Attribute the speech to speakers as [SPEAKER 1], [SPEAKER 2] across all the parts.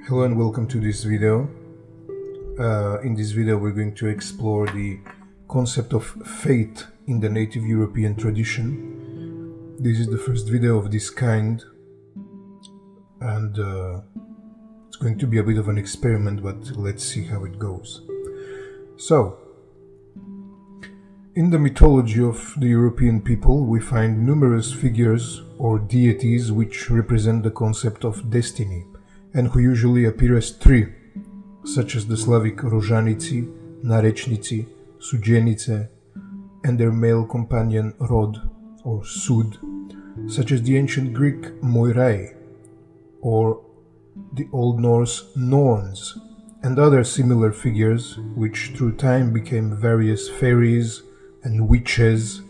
[SPEAKER 1] Hello and welcome to this video. In this video we're going to explore the concept of fate in the native European tradition. This is the first video of this kind and it's going to be a bit of an experiment, but let's see how it goes. So, in the mythology of the European people we find numerous figures or deities which represent the concept of destiny, and who usually appear as three, such as the Slavic Rožanici, Narečnici, Suđenice, and their male companion Rod or Sud, such as the ancient Greek Moirai, or the Old Norse Norns, and other similar figures which through time became various fairies and witches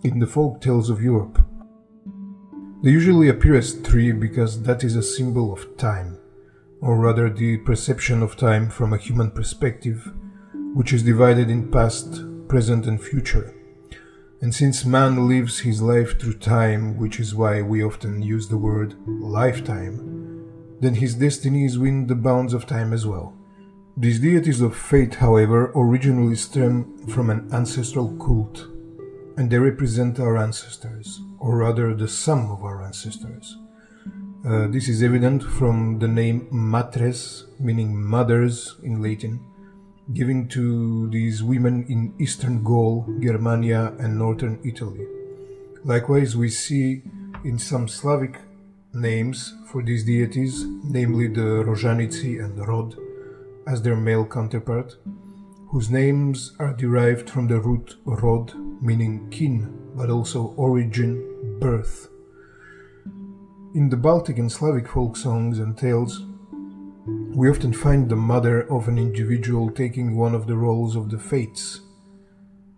[SPEAKER 1] in the folk tales of Europe. They usually appear as three because that is a symbol of time, or rather the perception of time from a human perspective, which is divided in past, present and future. And since man lives his life through time, which is why we often use the word lifetime, then his destiny is within the bounds of time as well. These deities of fate, however, originally stem from an ancestral cult, and they represent our ancestors, or rather the sum of our ancestors. This is evident from the name matres, meaning mothers in Latin, given to these women in eastern Gaul, Germania and northern Italy. Likewise, we see in some Slavic names for these deities, namely the Rožanici and Rod, as their male counterpart, whose names are derived from the root rod, meaning kin, but also origin, birth. In the Baltic and Slavic folk songs and tales, we often find the mother of an individual taking one of the roles of the fates.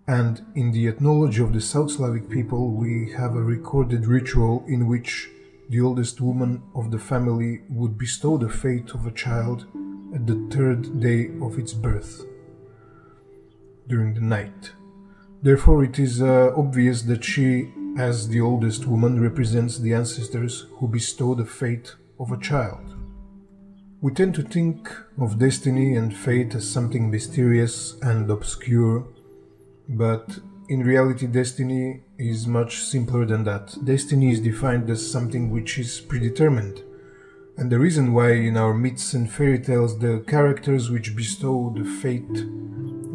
[SPEAKER 1] And in the ethnology of the South Slavic people, we have a recorded ritual in which the oldest woman of the family would bestow the fate of a child at the third day of its birth, during the night. Therefore, it is obvious that she, as the oldest woman, represents the ancestors who bestow the fate of a child. We tend to think of destiny and fate as something mysterious and obscure, but in reality destiny is much simpler than that. Destiny is defined as something which is predetermined, and the reason why in our myths and fairy tales the characters which bestow the fate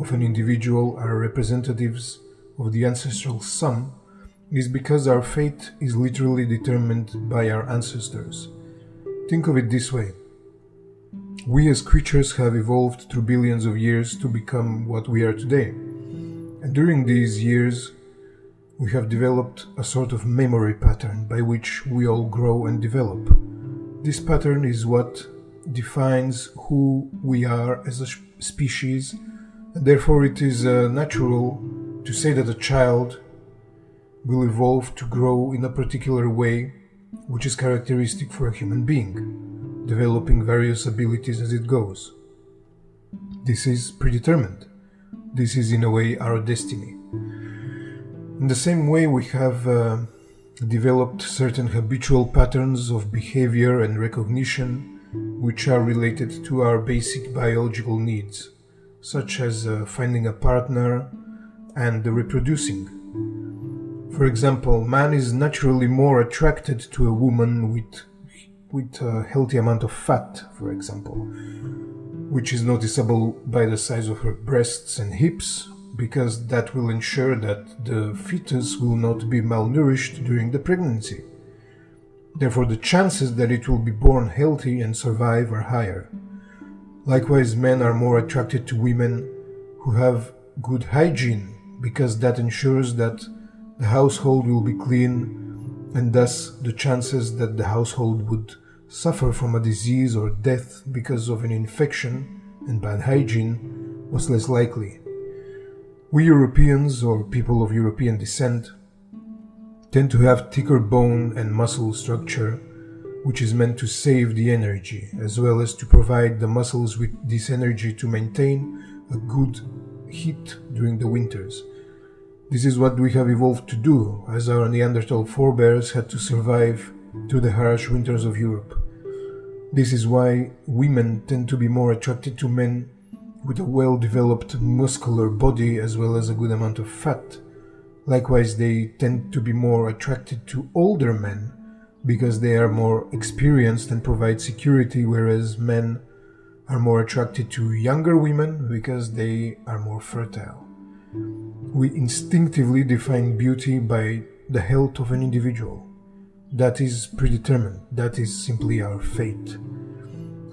[SPEAKER 1] of an individual are representatives of the ancestral sum is because our fate is literally determined by our ancestors. Think of it this way. We as creatures have evolved through billions of years to become what we are today. And during these years, we have developed a sort of memory pattern by which we all grow and develop. This pattern is what defines who we are as a species, and therefore it is natural to say that a child will evolve to grow in a particular way, which is characteristic for a human being, developing various abilities as it goes. This is predetermined. This is in a way our destiny. In the same way we have developed certain habitual patterns of behavior and recognition which are related to our basic biological needs, such as finding a partner and reproducing. For example, man is naturally more attracted to a woman with a healthy amount of fat, for example, which is noticeable by the size of her breasts and hips, because that will ensure that the fetus will not be malnourished during the pregnancy. Therefore, the chances that it will be born healthy and survive are higher. Likewise, men are more attracted to women who have good hygiene, because that ensures that the household will be clean, and thus the chances that the household would suffer from a disease or death because of an infection and bad hygiene was less likely. We Europeans, or people of European descent, tend to have thicker bone and muscle structure, which is meant to save the energy, as well as to provide the muscles with this energy to maintain a good heat during the winters. This is what we have evolved to do, as our Neanderthal forebears had to survive through the harsh winters of Europe. This is why women tend to be more attracted to men with a well-developed muscular body as well as a good amount of fat. Likewise, they tend to be more attracted to older men because they are more experienced and provide security, whereas men are more attracted to younger women because they are more fertile. We instinctively define beauty by the health of an individual. That is predetermined. That is simply our fate.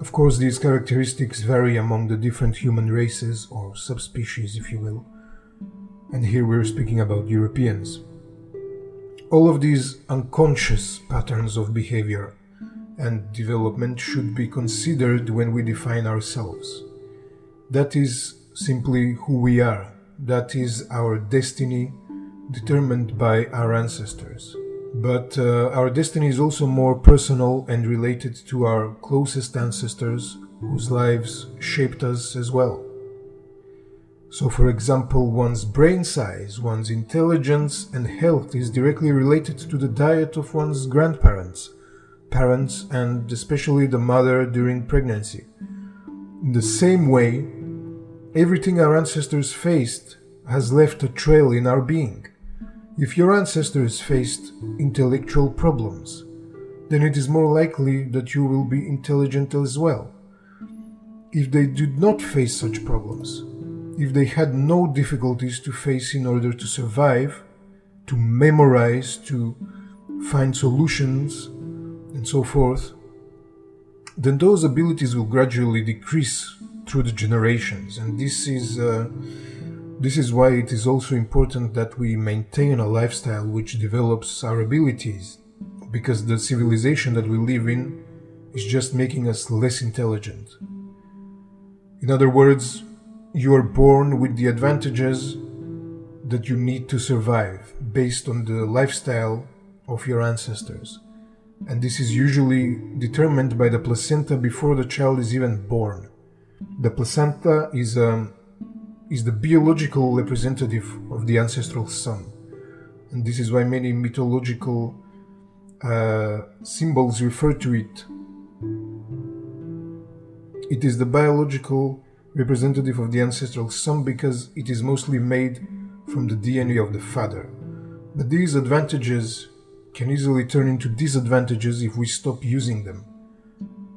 [SPEAKER 1] Of course, these characteristics vary among the different human races or subspecies, if you will. And here we're speaking about Europeans. All of these unconscious patterns of behavior and development should be considered when we define ourselves. That is simply who we are. That is our destiny determined by our ancestors. But our destiny is also more personal and related to our closest ancestors whose lives shaped us as well. So, for example, one's brain size, one's intelligence and health is directly related to the diet of one's grandparents, parents, and especially the mother during pregnancy. In the same way, everything our ancestors faced has left a trail in our being. If your ancestors faced intellectual problems, then it is more likely that you will be intelligent as well. If they did not face such problems, if they had no difficulties to face in order to survive, to memorize, to find solutions, and so forth, then those abilities will gradually decrease through the generations. And this is why it is also important that we maintain a lifestyle which develops our abilities, because the civilization that we live in is just making us less intelligent. In other words, you are born with the advantages that you need to survive based on the lifestyle of your ancestors. And this is usually determined by the placenta before the child is even born. The placenta is the biological representative of the ancestral son. And this is why many mythological symbols refer to it. It is the biological representative of the ancestral son because it is mostly made from the DNA of the father. But these advantages can easily turn into disadvantages if we stop using them.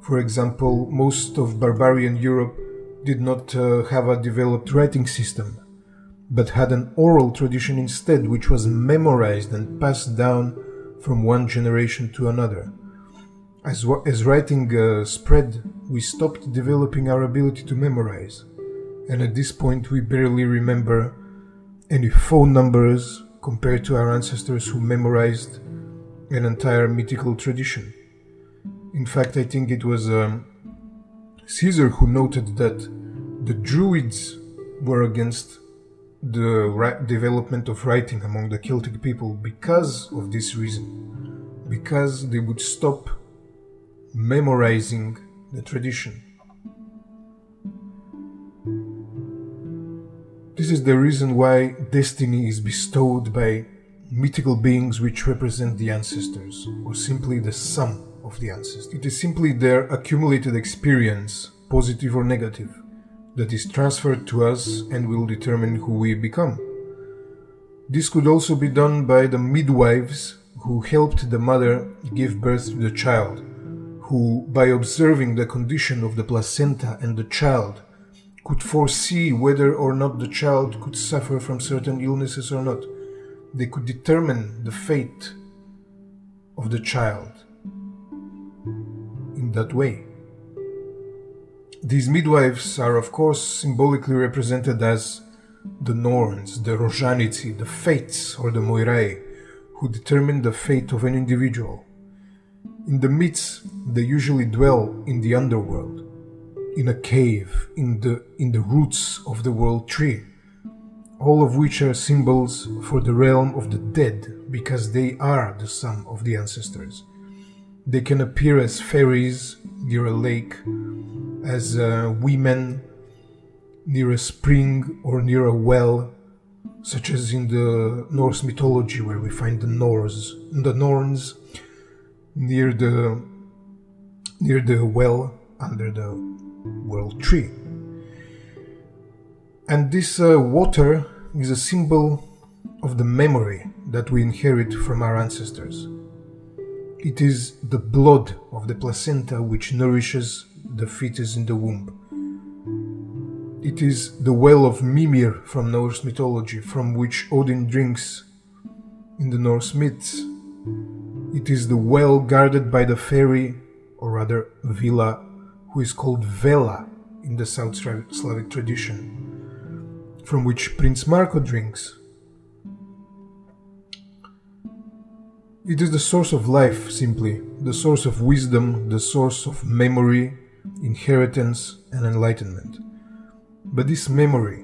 [SPEAKER 1] For example, most of barbarian Europe did not have a developed writing system, but had an oral tradition instead, which was memorized and passed down from one generation to another. As writing spread, we stopped developing our ability to memorize, and at this point we barely remember any phone numbers compared to our ancestors who memorized an entire mythical tradition. In fact, I think it was Caesar who noted that the Druids were against the development of writing among the Celtic people because of this reason, because they would stop memorizing the tradition. This is the reason why destiny is bestowed by mythical beings which represent the ancestors, or simply the sum of the ancestors. It is simply their accumulated experience, positive or negative, that is transferred to us and will determine who we become. This could also be done by the midwives who helped the mother give birth to the child, who, by observing the condition of the placenta and the child, could foresee whether or not the child could suffer from certain illnesses or not. They could determine the fate of the child in that way. These midwives are, of course, symbolically represented as the Norns, the Rojanici, the Fates, or the Moirai, who determine the fate of an individual. In the myths, they usually dwell in the underworld, in a cave, in the roots of the world tree, all of which are symbols for the realm of the dead, because they are the sum of the ancestors. They can appear as fairies near a lake, as women near a spring or near a well, such as in the Norse mythology, where we find the Norns near the near the well under the world tree. And this water is a symbol of the memory that we inherit from our ancestors. It is the blood of the placenta which nourishes the fetus in the womb. It is the well of Mimir from Norse mythology, from which Odin drinks in the Norse myths. It is the well guarded by the fairy, or rather Vila, who is called Vela in the South Slavic tradition, from which Prince Marko drinks. It is the source of life, simply, the source of wisdom, the source of memory, inheritance, and enlightenment. But this memory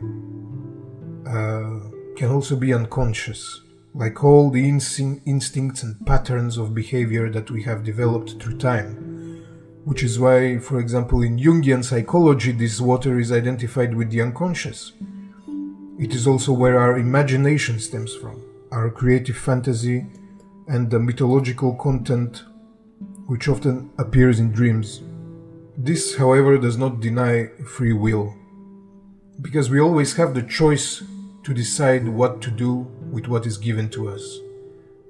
[SPEAKER 1] can also be unconscious, like all the instincts and patterns of behavior that we have developed through time, which is why, for example, in Jungian psychology, this water is identified with the unconscious. It is also where our imagination stems from, our creative fantasy, and the mythological content which often appears in dreams. This, however, does not deny free will, because we always have the choice to decide what to do with what is given to us,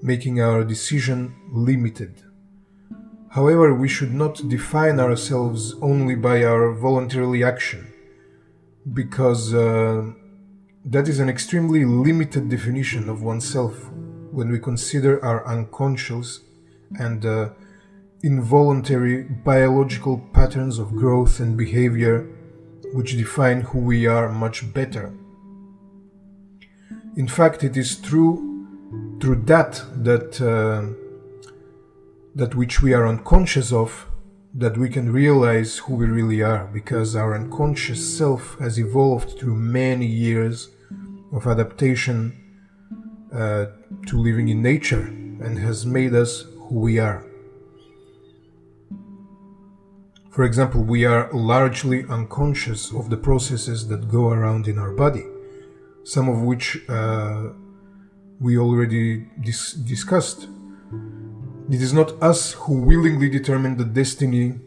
[SPEAKER 1] making our decision limited. However, we should not define ourselves only by our voluntary action, because that is an extremely limited definition of oneself when we consider our unconscious and involuntary biological patterns of growth and behavior which define who we are much better. In fact, it is through that which we are unconscious of that we can realize who we really are, because our unconscious self has evolved through many years of adaptation to living in nature and has made us who we are. For example, we are largely unconscious of the processes that go around in our body, some of which we already discussed. It is not us who willingly determine the destiny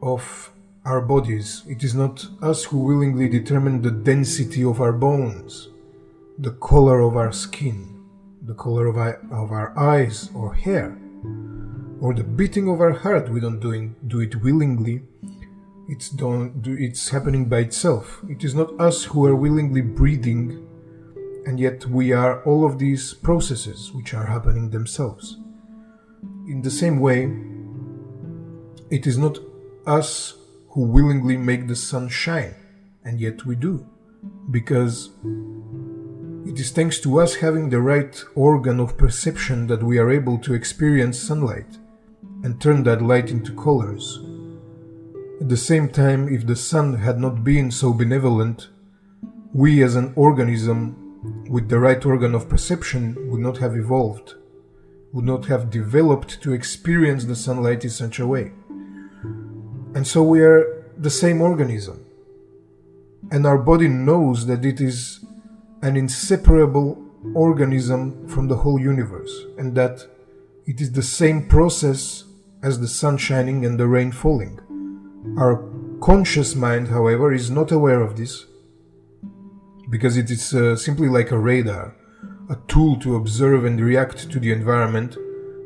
[SPEAKER 1] of our bodies. It is not us who willingly determine the density of our bones, the color of our skin, the color of our eyes or hair, or the beating of our heart. We don't do it willingly. It's happening by itself. It is not us who are willingly breathing, and yet we are all of these processes which are happening themselves. In the same way, it is not us who willingly make the sun shine, and yet we do, because it is thanks to us having the right organ of perception that we are able to experience sunlight and turn that light into colors. At the same time, if the sun had not been so benevolent, we as an organism with the right organ of perception would not have evolved, would not have developed to experience the sunlight in such a way. And so we are the same organism. And our body knows that it is an inseparable organism from the whole universe, and that it is the same process as the sun shining and the rain falling. Our conscious mind, however, is not aware of this, because it is simply like a radar, a tool to observe and react to the environment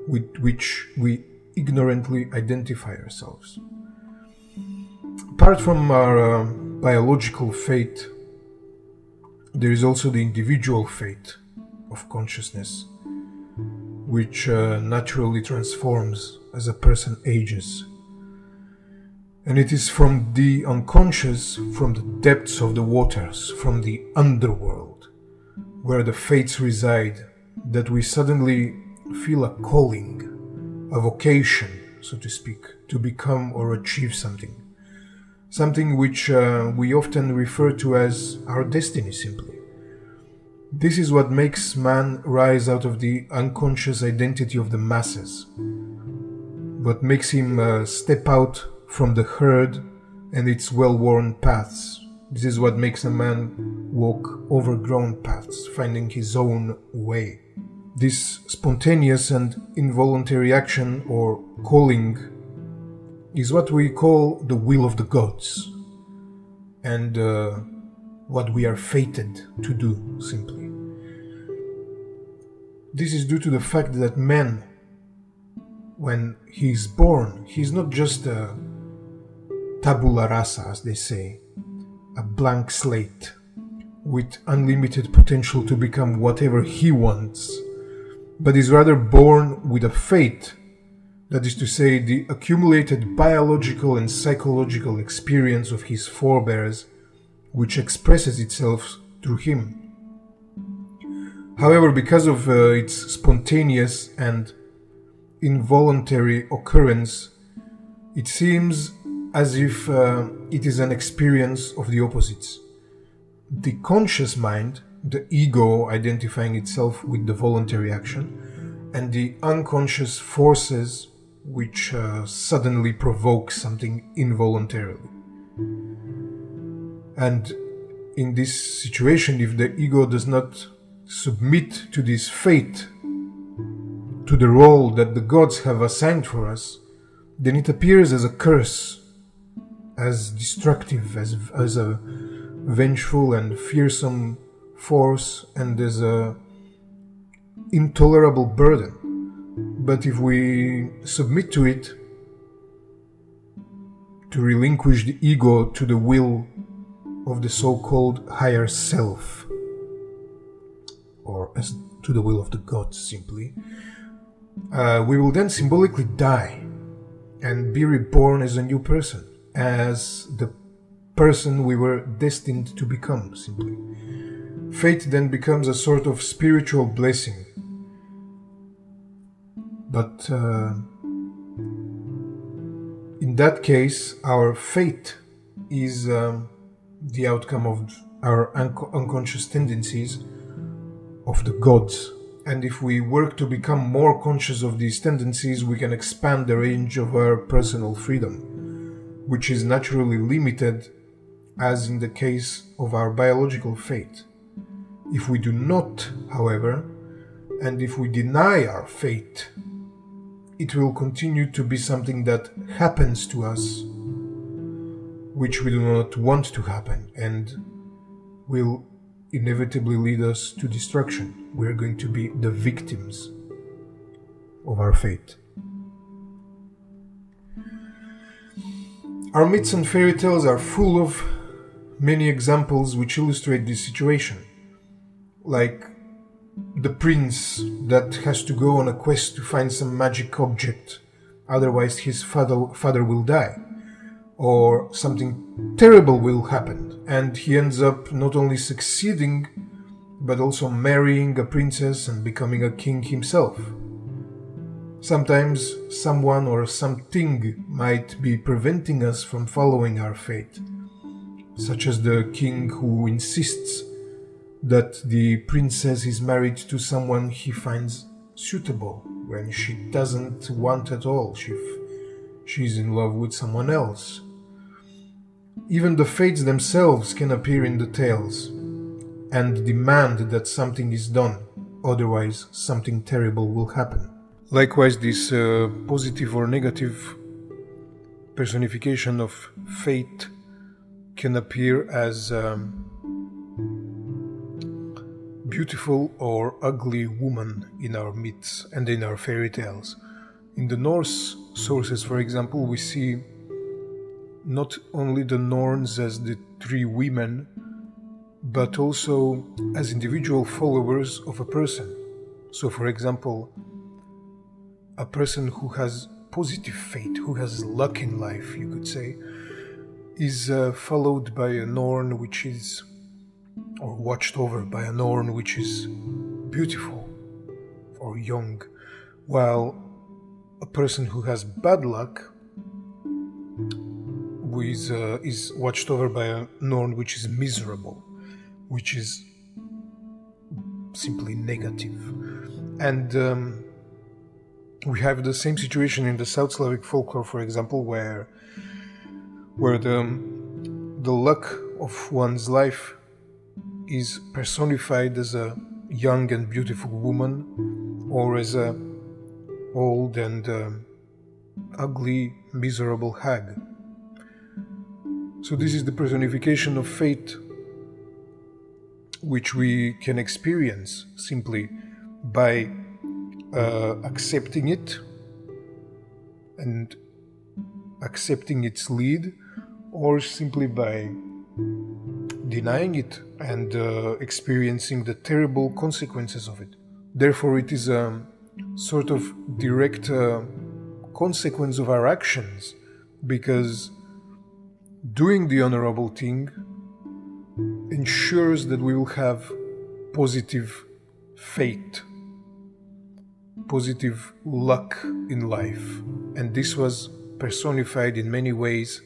[SPEAKER 1] with which we ignorantly identify ourselves. Apart from our biological fate, there is also the individual fate of consciousness, which naturally transforms as a person ages. And it is from the unconscious, from the depths of the waters, from the underworld, where the fates reside, that we suddenly feel a calling, a vocation, so to speak, to become or achieve something. Something which we often refer to as our destiny, simply. This is what makes man rise out of the unconscious identity of the masses, what makes him step out from the herd and its well-worn paths. This is what makes a man walk overgrown paths, finding his own way. This spontaneous and involuntary action or calling is what we call the will of the gods, and what we are fated to do, simply. This is due to the fact that man, when he is born, he is not just a tabula rasa, as they say, a blank slate with unlimited potential to become whatever he wants, but is rather born with a fate, that is to say, the accumulated biological and psychological experience of his forebears, which expresses itself through him. However, because of its spontaneous and involuntary occurrence, it seems as if it is an experience of the opposites. The conscious mind, the ego identifying itself with the voluntary action, and the unconscious forces which suddenly provoke something involuntarily. And in this situation, if the ego does not submit to this fate, to the role that the gods have assigned for us, then it appears as a curse, as destructive, as a vengeful and fearsome force, and as a intolerable burden. But if we submit to it, to relinquish the ego to the will of the so-called higher self, or as to the will of the gods simply, we will then symbolically die and be reborn as a new person, as the person we were destined to become, simply. Fate then becomes a sort of spiritual blessing. But in that case, our fate is the outcome of our unconscious tendencies of the gods. And if we work to become more conscious of these tendencies, we can expand the range of our personal freedom, which is naturally limited, as in the case of our biological fate. If we do not, however, and if we deny our fate, it will continue to be something that happens to us, which we do not want to happen, and will inevitably lead us to destruction. We are going to be the victims of our fate. Our myths and fairy tales are full of many examples which illustrate this situation, like the prince that has to go on a quest to find some magic object, otherwise his father will die, or something terrible will happen, and he ends up not only succeeding, but also marrying a princess and becoming a king himself. Sometimes someone or something might be preventing us from following our fate, such as the king who insists that the princess is married to someone he finds suitable when she doesn't want at all. She's in love with someone else. Even the fates themselves can appear in the tales and demand that something is done, otherwise something terrible will happen. Likewise, this positive or negative personification of fate can appear as beautiful or ugly woman in our myths and in our fairy tales. In the Norse sources, for example, we see not only the Norns as the three women, but also as individual followers of a person. So, for example, a person who has positive fate, who has luck in life, you could say, is followed by a Norn which is, or watched over by a Norn which is beautiful or young, while a person who has bad luck is watched over by a Norn which is miserable, which is simply negative. And we have the same situation in the South Slavic folklore, for example, where the luck of one's life is personified as a young and beautiful woman, or as a old and ugly, miserable hag. So this is the personification of fate, which we can experience simply by accepting it and accepting its lead, or simply by denying it and experiencing the terrible consequences of it. Therefore, it is a sort of direct consequence of our actions, because doing the honorable thing ensures that we will have positive fate, positive luck in life. And this was personified in many ways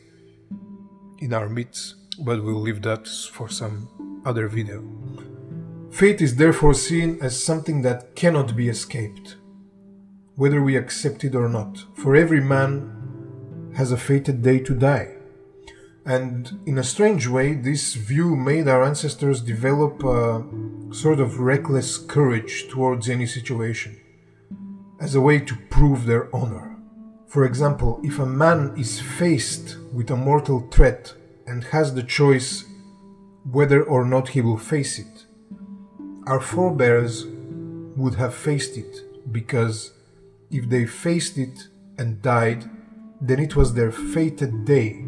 [SPEAKER 1] in our myths, but we'll leave that for some other video. Fate is therefore seen as something that cannot be escaped, whether we accept it or not. For every man has a fated day to die. And in a strange way, this view made our ancestors develop a sort of reckless courage towards any situation, as a way to prove their honor. For example, if a man is faced with a mortal threat and has the choice whether or not he will face it, our forebears would have faced it, because if they faced it and died, then it was their fated day,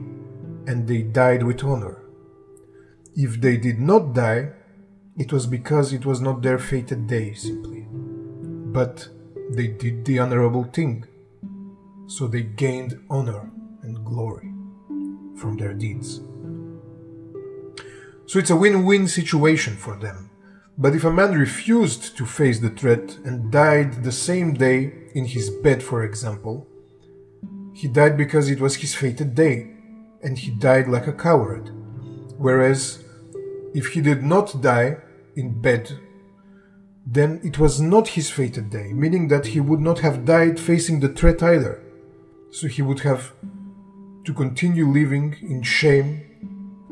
[SPEAKER 1] and they died with honor. If they did not die, it was because it was not their fated day, simply. But they did the honorable thing, so they gained honor and glory from their deeds. So it's a win-win situation for them. But if a man refused to face the threat and died the same day in his bed, for example, he died because it was his fated day, and he died like a coward. Whereas, if he did not die in bed, then it was not his fated day, meaning that he would not have died facing the threat either. So he would have to continue living in shame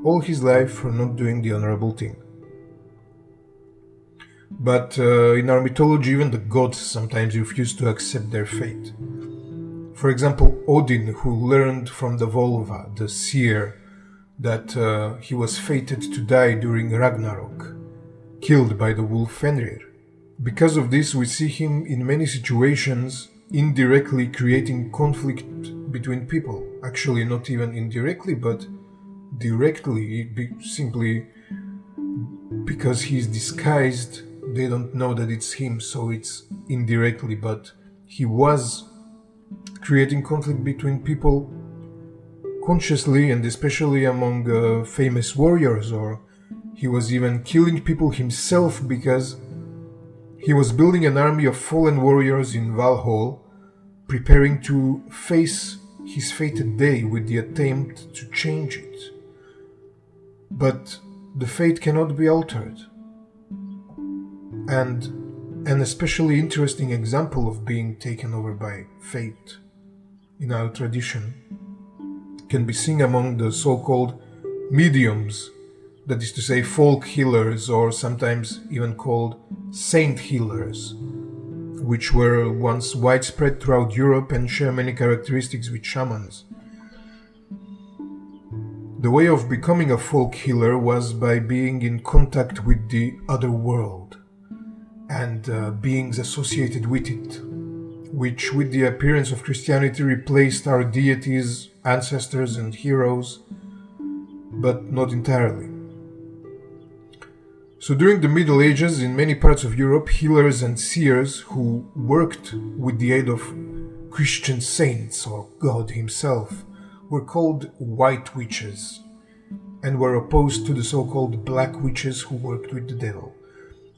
[SPEAKER 1] all his life for not doing the honorable thing. But in our mythology, even the gods sometimes refuse to accept their fate. For example, Odin, who learned from the Volva, the seer, that he was fated to die during Ragnarok, killed by the wolf Fenrir. Because of this, we see him in many situations indirectly creating conflict between people. Actually, not even indirectly, but directly, simply because he is disguised. They don't know that it's him, so it's indirectly, but he was creating conflict between people consciously, and especially among famous warriors, or he was even killing people himself because he was building an army of fallen warriors in Valhall, preparing to face his fated day with the attempt to change it. But the fate cannot be altered. And an especially interesting example of being taken over by fate in our tradition can be seen among the so-called mediums, that is to say folk healers, or sometimes even called saint healers, which were once widespread throughout Europe and share many characteristics with shamans. The way of becoming a folk healer was by being in contact with the other world and beings associated with it, which with the appearance of Christianity replaced our deities, ancestors and heroes, but not entirely. So during the Middle Ages, in many parts of Europe, healers and seers who worked with the aid of Christian saints or God himself were called white witches, and were opposed to the so-called black witches who worked with the devil.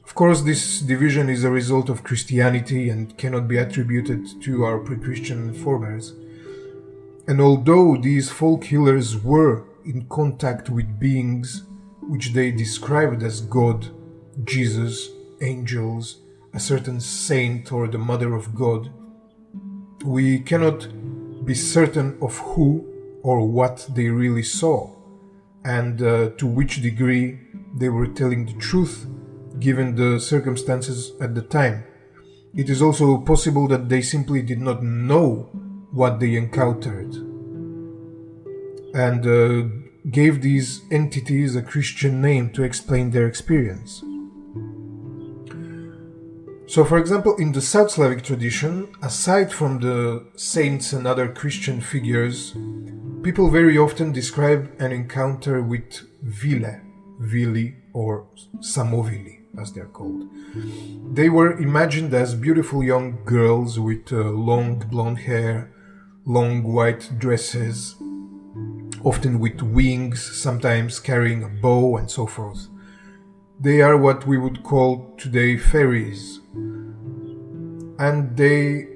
[SPEAKER 1] Of course, this division is a result of Christianity and cannot be attributed to our pre-Christian forebears. And although these folk healers were in contact with beings which they described as God, Jesus, angels, a certain saint or the Mother of God, we cannot be certain of who or what they really saw, and to which degree they were telling the truth given the circumstances at the time. It is also possible that they simply did not know what they encountered, and gave these entities a Christian name to explain their experience. So, for example, in the South Slavic tradition, aside from the saints and other Christian figures, people very often describe an encounter with Vili, or Samovili, as they're called. They were imagined as beautiful young girls with long blonde hair, long white dresses, often with wings, sometimes carrying a bow, and so forth. They are what we would call today fairies. And they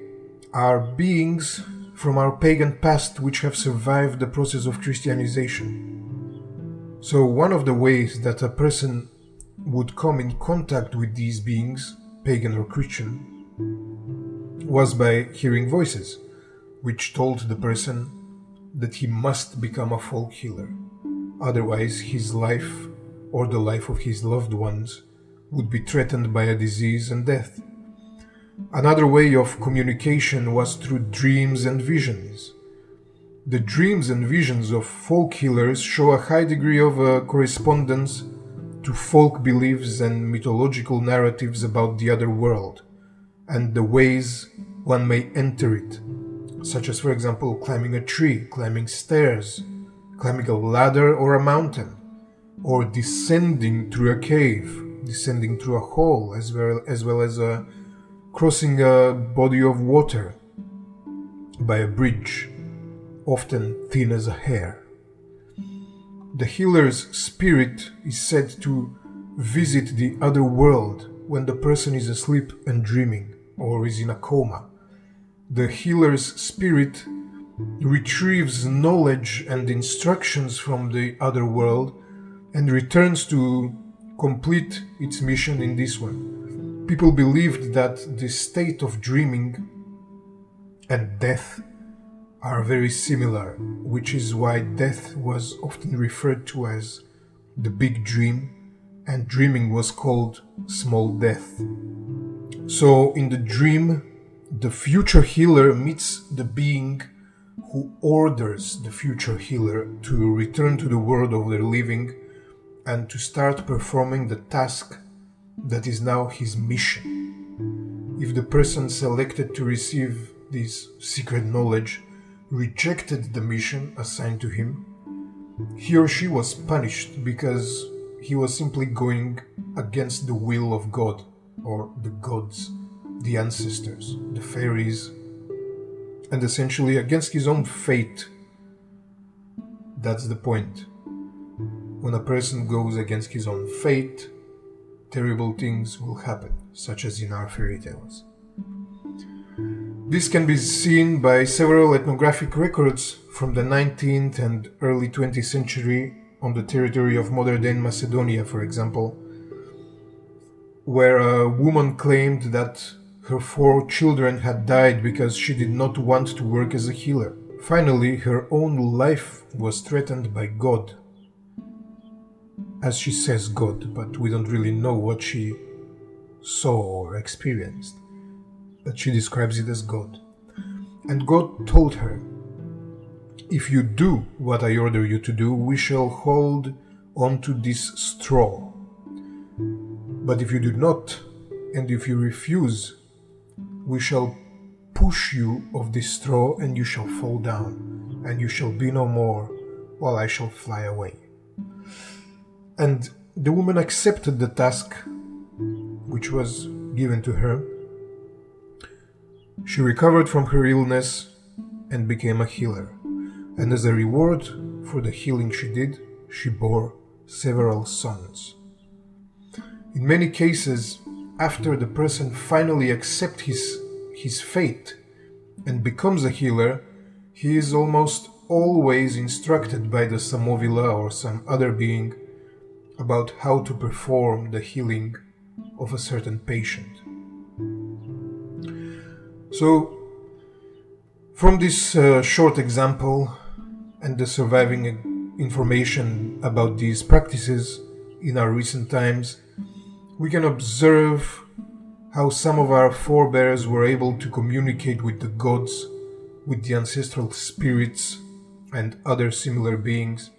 [SPEAKER 1] are beings from our pagan past which have survived the process of Christianization. So one of the ways that a person would come in contact with these beings, pagan or Christian, was by hearing voices, which told the person that he must become a folk healer. Otherwise, his life or the life of his loved ones would be threatened by a disease and death. Another way of communication was through dreams and visions. The dreams and visions of folk healers show a high degree of correspondence to folk beliefs and mythological narratives about the other world, and the ways one may enter it, such as, for example, climbing a tree, climbing stairs, climbing a ladder or a mountain, or descending through a cave, descending through a hole, as well as crossing a body of water by a bridge, often thin as a hair. The healer's spirit is said to visit the other world when the person is asleep and dreaming, or is in a coma. The healer's spirit retrieves knowledge and instructions from the other world and returns to complete its mission in this one. People believed that the state of dreaming and death are very similar, which is why death was often referred to as the big dream, and dreaming was called small death. So in the dream, the future healer meets the being who orders the future healer to return to the world of the living and to start performing the task that is now his mission. If the person selected to receive this secret knowledge rejected the mission assigned to him, he or she was punished because he was simply going against the will of God, or the gods, the ancestors, the fairies, and essentially against his own fate. That's the point. When a person goes against his own fate, terrible things will happen, such as in our fairy tales. This can be seen by several ethnographic records from the 19th and early 20th century on the territory of modern-day Macedonia, for example, where a woman claimed that her 4 children had died because she did not want to work as a healer. Finally, her own life was threatened by God. As she says God, but we don't really know what she saw or experienced. But she describes it as God. And God told her, "If you do what I order you to do, we shall hold on to this straw. But if you do not, and if you refuse, we shall push you of this straw, and you shall fall down, and you shall be no more, while I shall fly away." And the woman accepted the task which was given to her. She recovered from her illness and became a healer. And as a reward for the healing she did, she bore several sons. In many cases, after the person finally accepts his fate and becomes a healer, he is almost always instructed by the Samovila or some other being about how to perform the healing of a certain patient. So, from this short example and the surviving information about these practices in our recent times, we can observe how some of our forebears were able to communicate with the gods with the ancestral spirits and other similar beings,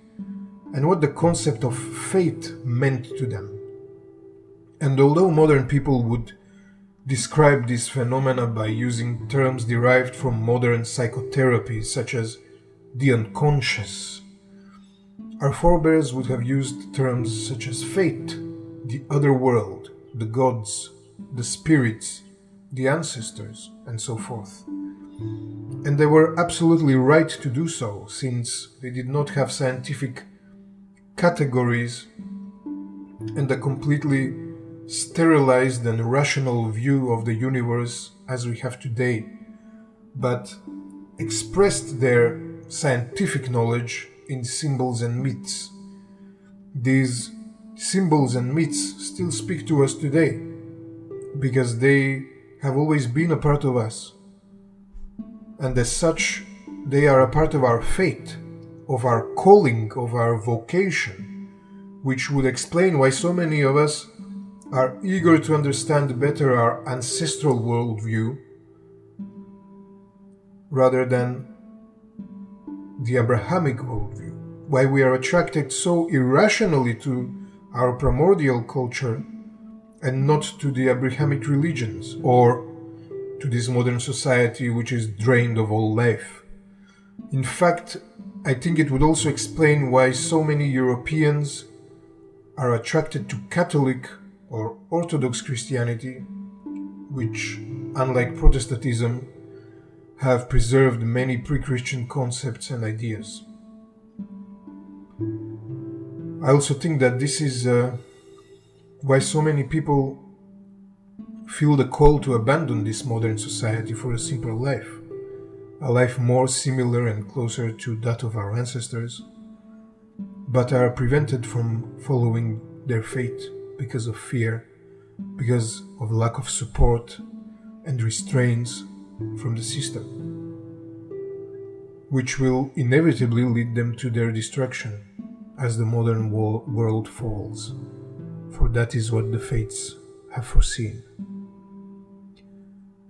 [SPEAKER 1] and what the concept of fate meant to them. And although modern people would describe these phenomena by using terms derived from modern psychotherapy, such as the unconscious, our forebears would have used terms such as fate, the other world, the gods, the spirits, the ancestors, and so forth. And they were absolutely right to do so, since they did not have scientific categories and a completely sterilized and rational view of the universe as we have today, but expressed their scientific knowledge in symbols and myths. These symbols and myths still speak to us today, because they have always been a part of us, and as such they are a part of our fate, of our calling, of our vocation, which would explain why so many of us are eager to understand better our ancestral worldview rather than the Abrahamic worldview, why we are attracted so irrationally to our primordial culture and not to the Abrahamic religions or to this modern society which is drained of all life. In fact, I think it would also explain why so many Europeans are attracted to Catholic or Orthodox Christianity, which, unlike Protestantism, have preserved many pre-Christian concepts and ideas. I also think that this is why so many people feel the call to abandon this modern society for a simpler life, a life more similar and closer to that of our ancestors, but are prevented from following their fate because of fear, because of lack of support and restraints from the system, which will inevitably lead them to their destruction as the modern world falls, for that is what the fates have foreseen.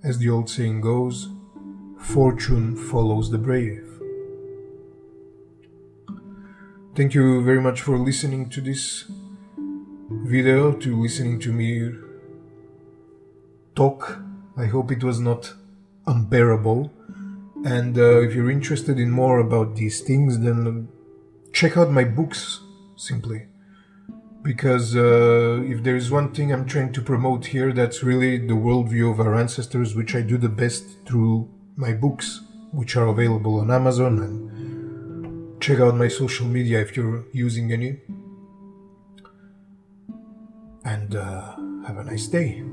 [SPEAKER 1] As the old saying goes, fortune follows the brave. Thank you very much for listening to this video, to listening to me talk. I hope it was not unbearable. And if you're interested in more about these things, then check out my books, simply. Because if there is one thing I'm trying to promote here, that's really the worldview of our ancestors, which I do the best through my books, which are available on Amazon. And check out my social media if you're using any. And have a nice day.